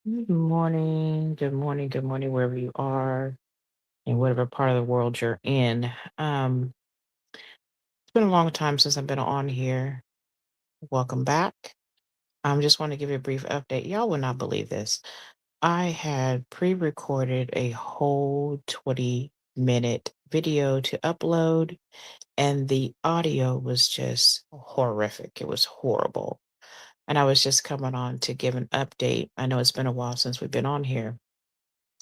Good morning, good morning, wherever you are in whatever part of the world you're in. It's been a long time since I've been on here. Welcome back. Just want to give you a brief update. Y'all would not believe this. I had pre-recorded a whole 20-minute video to upload, and the audio was just horrific. It was horrible. And I was just coming on to give an update. I know it's been a while since we've been on here.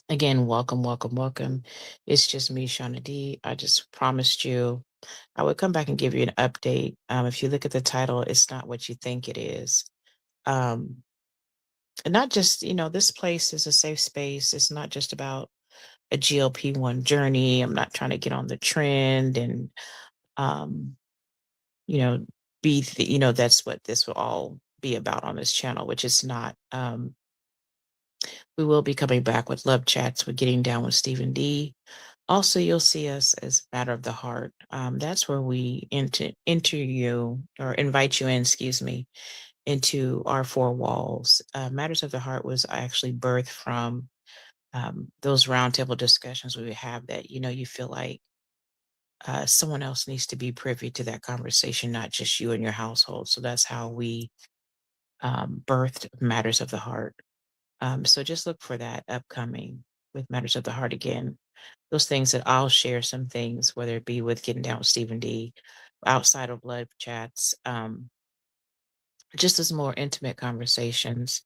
Again, welcome, welcome, welcome. It's just me, Shauna D. I just promised you I would come back and give you an update. If you look at the title, it's not what you think it is. Um, and not just, this place is a safe space. It's not just about a GLP-1 journey. I'm not trying to get on the trend and, um, you know, that's what this will all be about on this channel, which is not. We will be coming back with love chats with getting down with Stephen D. Also, you'll see us as Matter of the Heart. That's where we enter you or invite you in, excuse me, into our four walls. Matters of the Heart was actually birthed from those roundtable discussions we would have that, you feel like someone else needs to be privy to that conversation, not just you and your household. So that's how we birthed Matters of the Heart. So just look for that upcoming with Matters of the Heart again. Those things that I'll share some things, whether it be with getting down with Stephen D, outside of blood chats, just as more intimate conversations.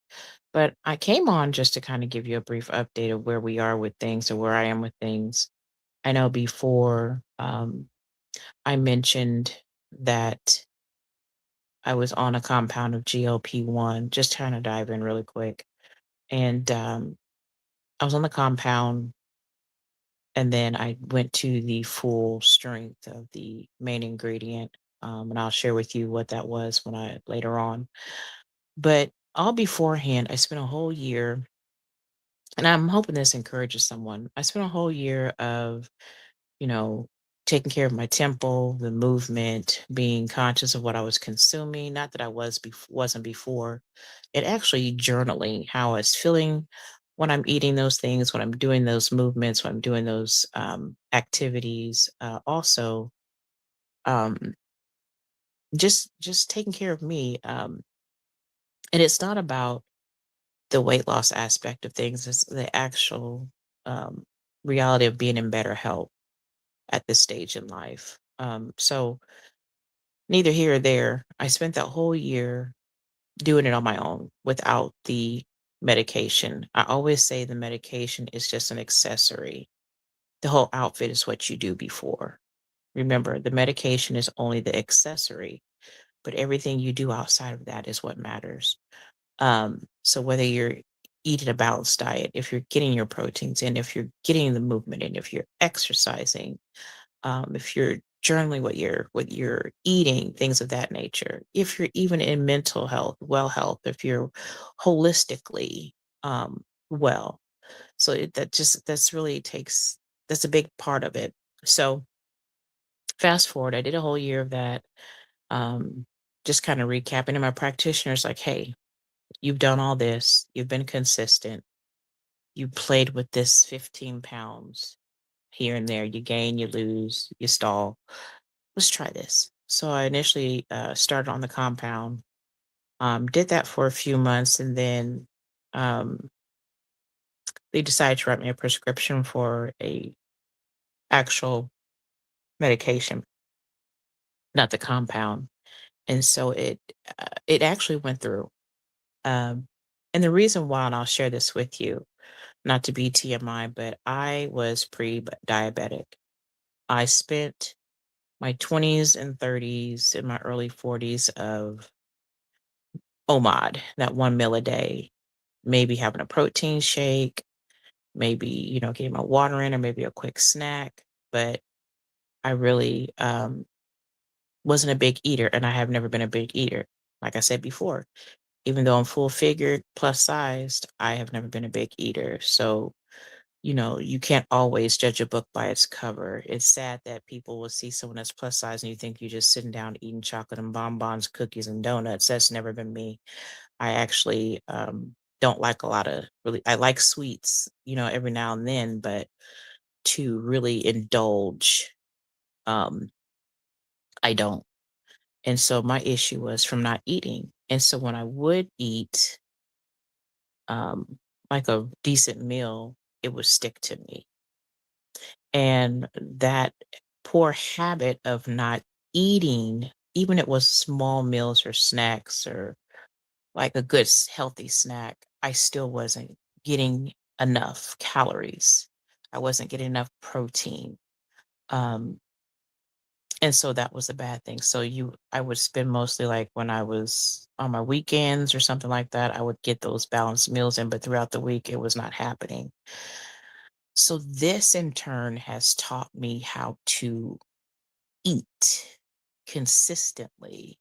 But I came on just to kind of give you a brief update of where we are with things or where I am with things. I know before I mentioned that I was on a compound of GLP-1, just trying to dive in really quick. And I was on the compound. And then I went to the full strength of the main ingredient. And I'll share with you what that was when I later on. But all beforehand, I spent a whole year, and I'm hoping this encourages someone. I spent a whole year of, you know, taking care of my temple, the movement, being conscious of what I was consuming. Not that I wasn't before. It actually journaling how I was feeling when I'm eating those things, when I'm doing those movements, when I'm doing those activities. Also, um, just taking care of me. And it's not about the weight loss aspect of things; it's the actual um, reality of being in better health at this stage in life. So neither here or there. I spent that whole year doing it on my own without the medication. I always say the medication is just an accessory. The whole outfit is what you do before. Remember, the medication is only the accessory, but everything you do outside of that is what matters. So whether you're eating a balanced diet, if you're getting your proteins in, if you're getting the movement in, if you're exercising, if you're journaling what you're eating, things of that nature. If you're even in mental health, well health, if you're holistically well, so that's really takes that's a big part of it. So fast forward, I did a whole year of that. Um, just kind of recapping, and my practitioner's like, "Hey, you've done all this. You've been consistent. You played with this 15 pounds here and there. You gain, you lose, you stall. Let's try this." So I initially started on the compound, did that for a few months, and then um, they decided to write me a prescription for a actual medication, not the compound. And so it actually went through. Um, and the reason why, and I'll share this with you, not to be TMI, but I was pre-diabetic. I spent my 20s and 30s and my early 40s of OMAD, that 1 meal a day, maybe having a protein shake, maybe, getting my water in or maybe a quick snack. But I really wasn't a big eater and I have never been a big eater. Like I said before, even though I'm full figured, plus sized, I have never been a big eater. So, you can't always judge a book by its cover. It's sad that people will see someone that's plus size and you think you're just sitting down eating chocolate and bonbons, cookies and donuts. That's never been me. I actually don't like a lot of really I like sweets, every now and then, but to really indulge, um, I don't. And so my issue was from not eating. And so when I would eat, um, like a decent meal, it would stick to me. And that poor habit of not eating, even it was small meals or snacks or like a good healthy snack, I still wasn't getting enough calories. I wasn't getting enough protein. Um, and so that was a bad thing. So I would spend mostly like when I was on my weekends or something like that, I would get those balanced meals in, but throughout the week it was not happening. So this in turn has taught me how to eat consistently,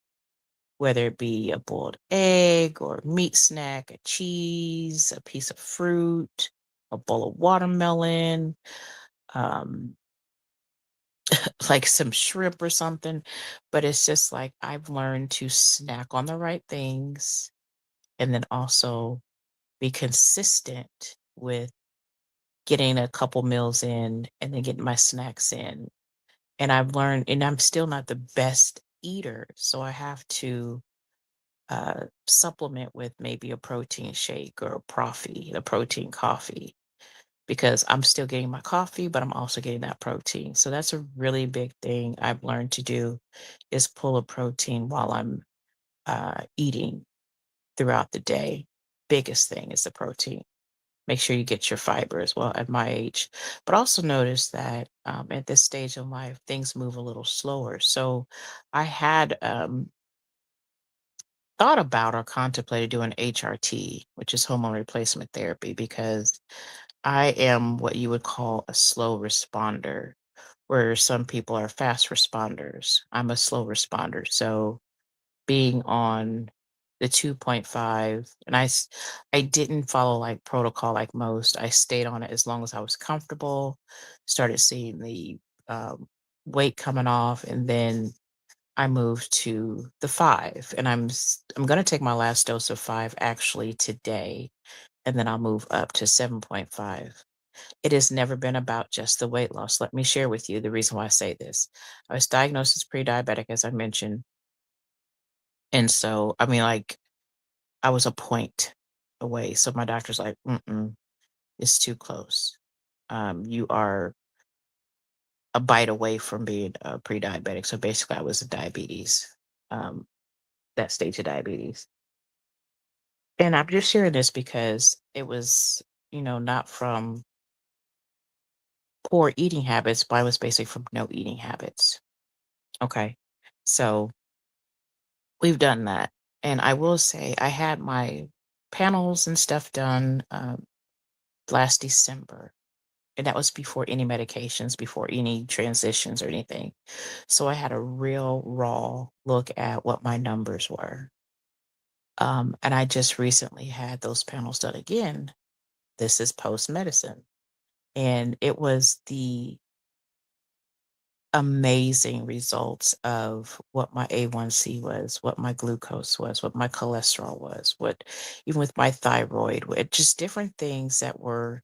whether it be a boiled egg or meat snack, a cheese, a piece of fruit, a bowl of watermelon, um, like some shrimp or something. But it's just like I've learned to snack on the right things and then also be consistent with getting a couple meals in and then getting my snacks in. And I've learned, and I'm still not the best eater. So I have to supplement with maybe a protein shake or a protein coffee, because I'm still getting my coffee, but I'm also getting that protein. So that's a really big thing I've learned to do is pull a protein while I'm eating throughout the day. Biggest thing is the protein. Make sure you get your fiber as well at my age. But also notice that at this stage of life, things move a little slower. So I had thought about or contemplated doing HRT, which is hormone replacement therapy, because I am what you would call a slow responder, where some people are fast responders. I'm a slow responder. So being on the 2.5, and I didn't follow like protocol like most. I stayed on it as long as I was comfortable, started seeing the um, weight coming off, and then I moved to the 5, and I'm gonna take my last dose of 5 actually today, and then I'll move up to 7.5. It has never been about just the weight loss. Let me share with you the reason why I say this. I was diagnosed as pre-diabetic, as I mentioned, and so, I mean, like, I was a point away, so my doctor's like, "Mm-mm, it's too close. You are a bite away from being pre-diabetic." So basically, I was a diabetes, um, that stage of diabetes. And I'm just sharing this because it was, not from poor eating habits, but I was basically from no eating habits. Okay. So we've done that. And I will say I had my panels and stuff done last December. And that was before any medications, before any transitions or anything. So I had a real raw look at what my numbers were. And I just recently had those panels done again. This is post medicine. And it was the amazing results of what my A1C was, what my glucose was, what my cholesterol was, what even with my thyroid, with just different things that were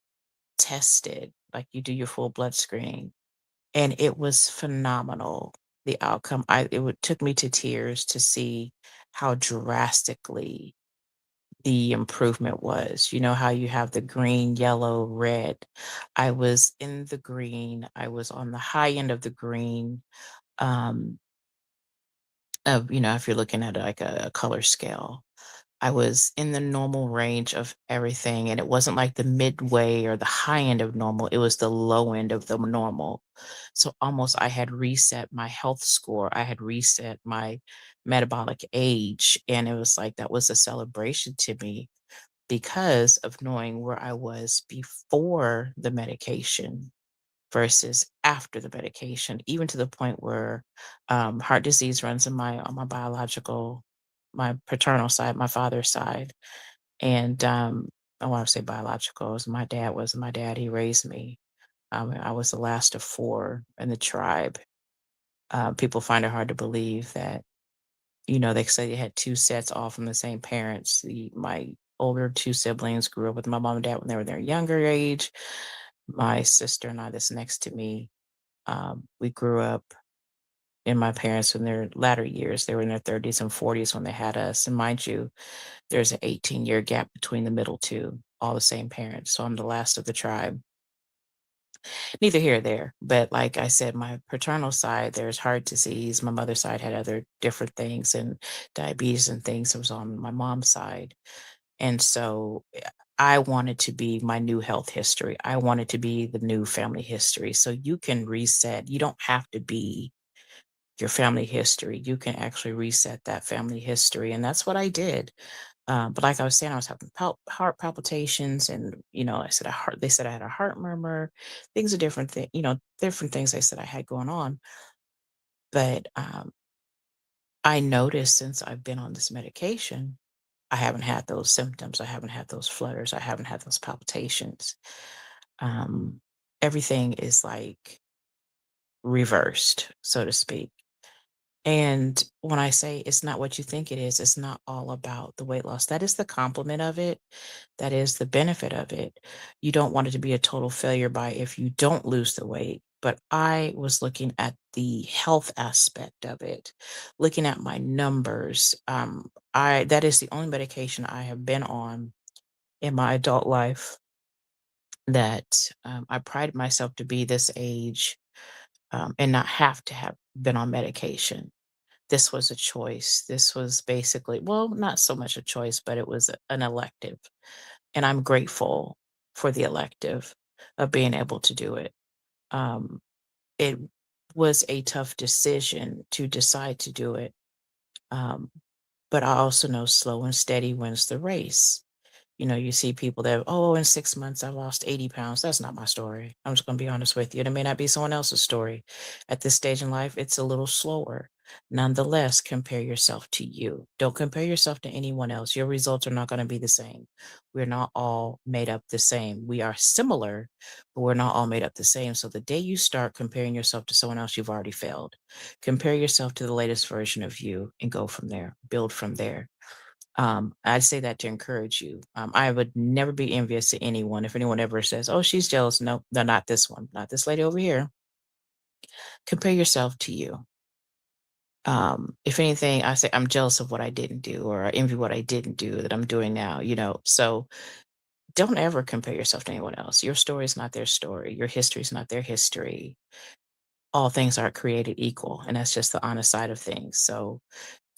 tested, like you do your full blood screening. And it was phenomenal. The outcome, took me to tears to see how drastically the improvement was. You know how you have the green, yellow, red. I was in the green. I was on the high end of the green. Um, if you're looking at like a color scale, I was in the normal range of everything, and it wasn't like the midway or the high end of normal. It was the low end of the normal. So almost I had reset my health score. I had reset my metabolic age, and it was like that was a celebration to me because of knowing where I was before the medication versus after the medication, even to the point where heart disease runs in my on my biological, my paternal side, my father's side, and I want to say biological, as my dad. He raised me. I was the last of four in the tribe. People find it hard to believe that they say they had two sets all from the same parents. My older two siblings, grew up with my mom and dad when they were their younger age. My sister and I, that's next to me, we grew up in my parents in their latter years. They were in their 30s and 40s when they had us. And mind you, there's an 18-year gap between the middle two, all the same parents. So I'm the last of the tribe. Neither here or there. But like I said, my paternal side, there's heart disease. My mother's side had other different things and diabetes and things. It was on my mom's side. And so I wanted to be my new health history. I wanted to be the new family history. So you can reset. You don't have to be your family history. You can actually reset that family history. And that's what I did. But like I was saying, I was having heart palpitations, and I said a heart. They said I had a heart murmur. Things are different. Different things they said I had going on. But I noticed since I've been on this medication, I haven't had those symptoms. I haven't had those flutters. I haven't had those palpitations. Um, Everything is like reversed, so to speak. And when I say it's not what you think it is, it's not all about the weight loss. That is the compliment of it. That is the benefit of it. You don't want it to be a total failure by if you don't lose the weight. But I was looking at the health aspect of it, looking at my numbers. I that is the only medication I have been on in my adult life that I pride myself to be this age and not have to have been on medication. This was a choice. This was basically, well, not so much a choice, but it was an elective. And I'm grateful for the elective of being able to do it. Um, it was a tough decision to decide to do it. Um, but I also know slow and steady wins the race. You see people that, oh, in 6 months, I lost 80 pounds. That's not my story. I'm just going to be honest with you. And it may not be someone else's story. At this stage in life, it's a little slower. Nonetheless, compare yourself to you. Don't compare yourself to anyone else. Your results are not going to be the same. We're not all made up the same. We are similar, but we're not all made up the same. So the day you start comparing yourself to someone else, you've already failed. Compare yourself to the latest version of you and go from there, build from there. I'd say that to encourage you. I would never be envious to anyone. If anyone ever says, "Oh, she's jealous," no, they're not this one, not this lady over here. Compare yourself to you. If anything, I say I'm jealous of what I didn't do, or I envy what I didn't do that I'm doing now. So don't ever compare yourself to anyone else. Your story is not their story. Your history is not their history. All things are created equal, and that's just the honest side of things. So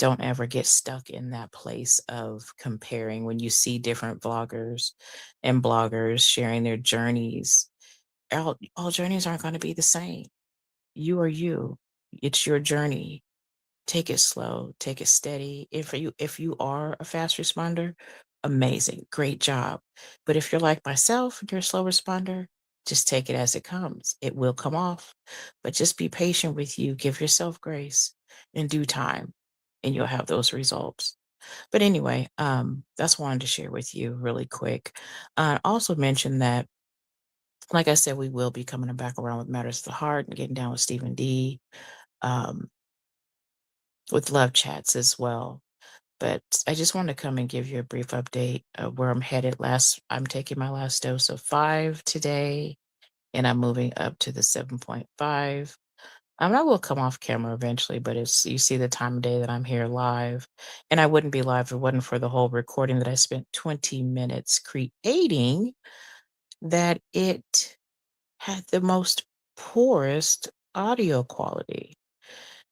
don't ever get stuck in that place of comparing when you see different vloggers and bloggers sharing their journeys. All journeys aren't going to be the same. You are you. It's your journey. Take it slow, take it steady. If you are a fast responder, amazing, great job. But if you're like myself, you're a slow responder, just take it as it comes. It will come off. But just be patient with you. Give yourself grace in due time, and you'll have those results. But anyway, that's what I wanted to share with you really quick. Also mention that, like I said, we will be coming back around with Matters of the Heart and getting down with Stephen D. Um, with love chats as well. But I just want to come and give you a brief update of where I'm headed. I'm taking my last dose of 5 today, and I'm moving up to the 7.5. I will come off camera eventually, but it's you see the time of day that I'm here live, and I wouldn't be live if it wasn't for the whole recording that I spent 20 minutes creating. That it had the most poorest audio quality.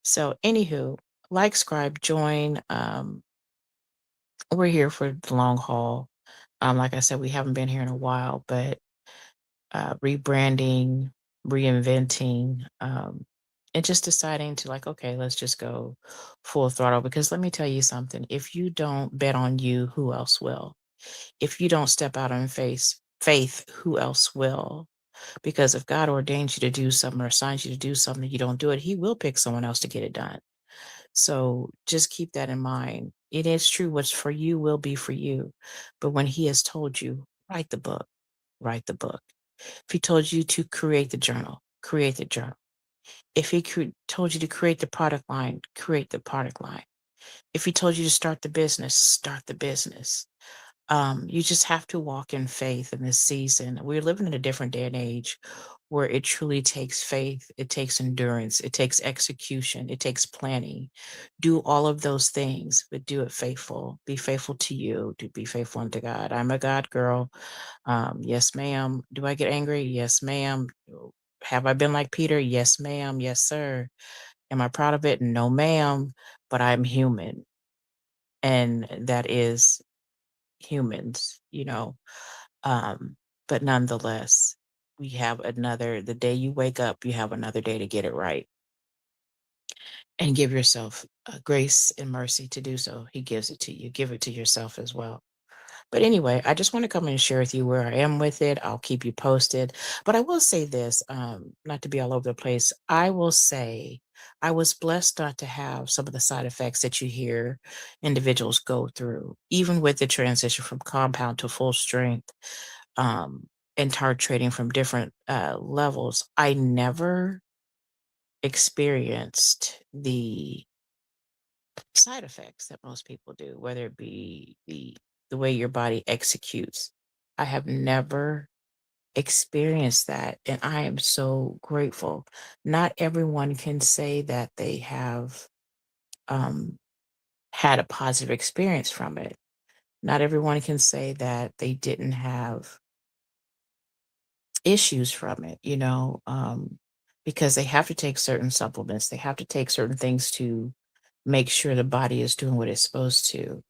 So, anywho, like, scribe, join. We're here for the long haul. Like I said, we haven't been here in a while, but rebranding, reinventing, and just deciding to, like, okay, let's just go full throttle. Because let me tell you something: if you don't bet on you, who else will? If you don't step out on faith, who else will? Because if God ordains you to do something or assigns you to do something, you don't do it, He will pick someone else to get it done. So just keep that in mind. It is true, what's for you will be for you. But when he has told you, write the book, write the book. If he told you to create the journal, create the journal. If he told you to create the product line, create the product line. If he told you to start the business, start the business. You just have to walk in faith in this season. We're living in a different day and age where it truly takes faith, it takes endurance, it takes execution, it takes planning. Do all of those things, but do it faithful. Be faithful to you, to be faithful unto God. I'm a God girl. Yes, ma'am. Do I get angry? Yes, ma'am. Have I been like Peter? Yes, ma'am. Yes, sir. Am I proud of it? No, ma'am. But I'm human. And that is humans, um, but nonetheless, we have the day you wake up, you have another day to get it right and give yourself grace and mercy to do so. He gives it to you. Give it to yourself as well. But anyway, I just want to come and share with you where I am with it. I'll keep you posted. But I will say this, not to be all over the place. I will say I was blessed not to have some of the side effects that you hear individuals go through, even with the transition from compound to full strength, and titrating from different levels. I never experienced the side effects that most people do, whether it be the way your body executes. I have never experienced that, and I am so grateful. Not everyone can say that they have um, had a positive experience from it. Not everyone can say that they didn't have issues from it, because they have to take certain supplements. They have to take certain things to make sure the body is doing what it's supposed to.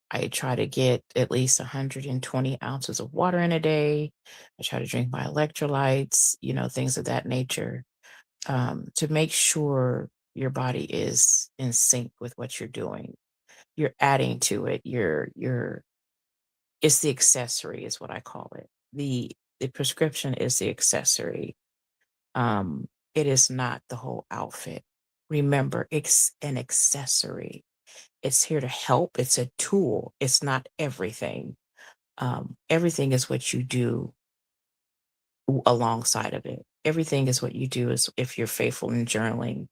I try to get at least 120 ounces of water in a day. I try to drink my electrolytes, things of that nature, to make sure your body is in sync with what you're doing. You're adding to it. It's the accessory, is what I call it. The prescription is the accessory. It is not the whole outfit. Remember, it's an accessory. It's here to help. It's a tool. It's not everything. Everything is what you do alongside of it. Everything is what you do is if you're faithful in journaling,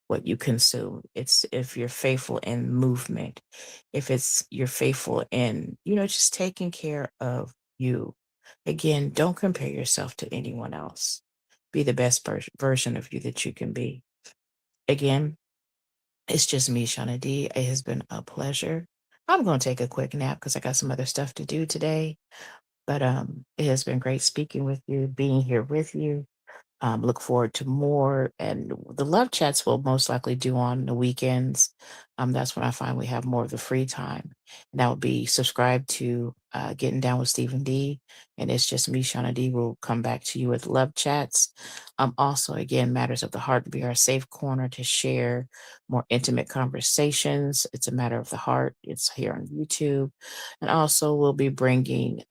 what you consume. It's if you're faithful in movement, if it's you're faithful in, just taking care of you. Again, don't compare yourself to anyone else. Be the best version of you that you can be. Again, it's just me, Shauna D. It has been a pleasure. I'm going to take a quick nap because I got some other stuff to do today. But it has been great speaking with you, being here with you. Look forward to more. And the love chats will most likely do on the weekends. That's when I find we have more of the free time. And that will be subscribed to Getting Down with Stephen D. And it's just me, Shauna D. Will come back to you with love chats. Also, again, Matters of the Heart will be our safe corner to share more intimate conversations. It's a matter of the heart. It's here on YouTube. And also, we'll be bringing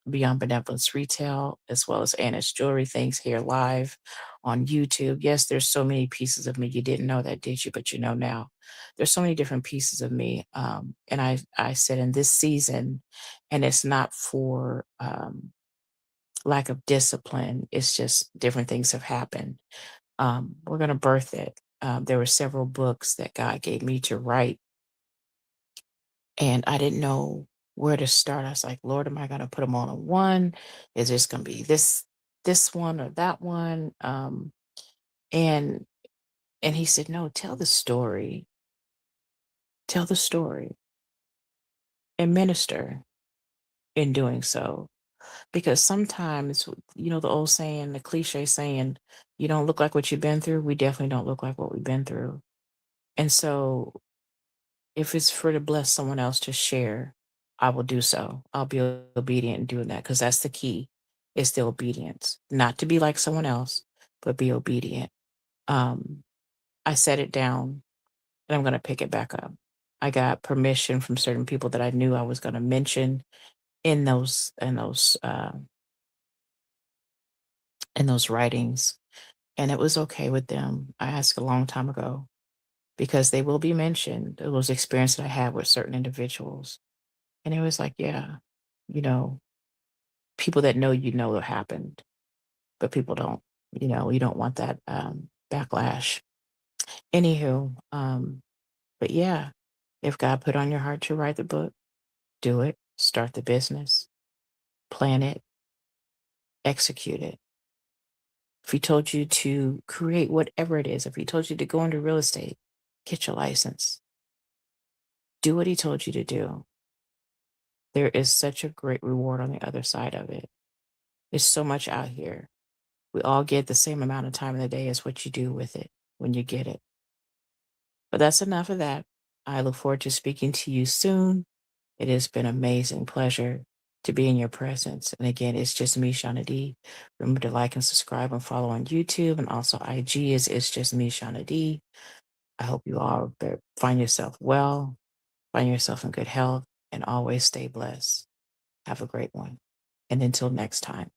Beyond Benevolence Retail, as well as Anna's Jewelry Things here live on YouTube. Yes, there's so many pieces of me. You didn't know that, did you? But you know now. There's so many different pieces of me. And I said in this season, and it's not for lack of discipline, it's just different things have happened. We're going to birth it. There were several books that God gave me to write, and I didn't know where to start. I was like, Lord, am I going to put them all in one? Is this going to be this one or that one? And and he said, no, tell the story. Tell the story and minister in doing so. Because sometimes, the old saying, the cliche saying, you don't look like what you've been through. We definitely don't look like what we've been through. And so if it's for to bless someone else to share, I will do so. I'll be obedient in doing that because that's the key. It's the obedience, not to be like someone else, but be obedient. Um, I set it down and I'm going to pick it back up. I got permission from certain people that I knew I was going to mention in those writings, and it was okay with them. I asked a long time ago because they will be mentioned. It was experience that I had with certain individuals. And it was like, yeah, you know, people that know it happened, but people don't, you don't want that backlash. Anywho, but yeah, if God put on your heart to write the book, do it. start the business, plan it, execute it. If he told you to create whatever it is, if he told you to go into real estate, get your license, do what he told you to do. There is such a great reward on the other side of it. There's so much out here. We all get the same amount of time in the day as what you do with it when you get it. But that's enough of that. I look forward to speaking to you soon. It has been amazing pleasure to be in your presence. And again, it's just me, Shauna D. Remember to like and subscribe and follow on YouTube, and also IG is It's Just Me, Shauna D. I hope you all find yourself well, find yourself in good health, and always stay blessed. Have a great one. And until next time.